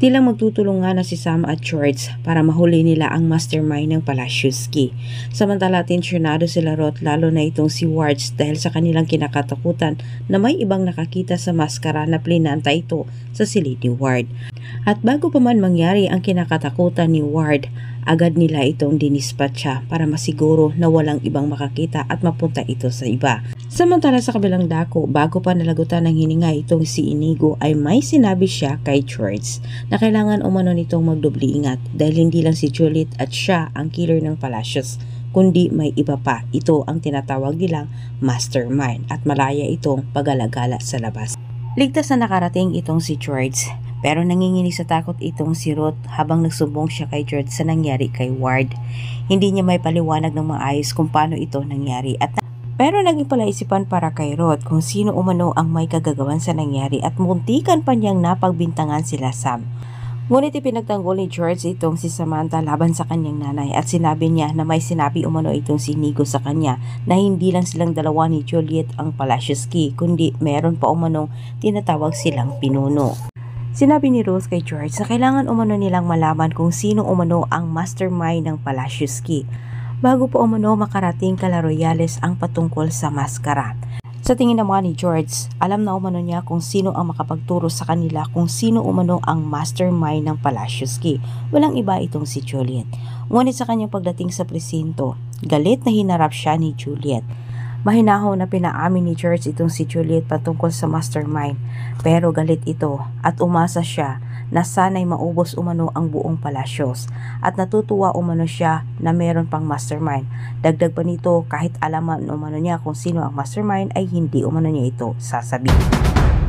Tila magtutulungan na si Sam at George para mahuli nila ang mastermind ng Palashewski. Samantala tensyonado sila Roth lalo na itong si Wards dahil sa kanilang kinakatakutan na may ibang nakakita sa maskara na plinanta ito sa silid ni Ward. At bago pa man mangyari ang kinakatakutan ni Ward, agad nila itong dinispatcha para masiguro na walang ibang makakita at mapunta ito sa iba. Samantala sa kabilang dako, bago pa nalagutan ng hininga itong si Inigo ay may sinabi siya kay George na kailangan umano nitong magdobli ingat dahil hindi lang si Juliet at siya ang killer ng Palacios, kundi may iba pa. Ito ang tinatawag nilang mastermind at malaya itong pag-alagala sa labas. Ligtas na nakarating itong si George. Pero nanginginig sa takot itong si Ruth habang nagsumbong siya kay George sa nangyari kay Ward. Hindi niya may paliwanag ng maayos kung paano ito nangyari pero naging palaisipan para kay Ruth kung sino umano ang may kagagawan sa nangyari at muntikan pa niyang napagbintangan sila Sam. Ngunit ipinagtanggol ni George itong si Samantha laban sa kanyang nanay at sinabi niya na may sinabi umano itong si Inigo sa kanya na hindi lang silang dalawa ni Juliet ang Palashewski kundi meron pa umanong tinatawag silang pinuno. Sinabi ni Ruth kay George na kailangan umano nilang malaman kung sino umano ang mastermind ng Palashewski bago pa umano makarating kala Royales ang patungkol sa maskara. Sa tingin naman ni George, alam na umano niya kung sino ang makapagturo sa kanila kung sino umano ang mastermind ng Palashewski. Walang iba itong si Juliet. Ngunit sa kanyang pagdating sa presinto, galit na hinarap siya ni Juliet. Mahinahon na pinaamin ni George itong si Juliet patungkol sa mastermind pero galit ito at umasa siya na sana'y maubos umano ang buong Palacios at natutuwa umano siya na meron pang mastermind. Dagdag pa nito kahit alaman umano niya kung sino ang mastermind ay hindi umano niya ito sasabihin.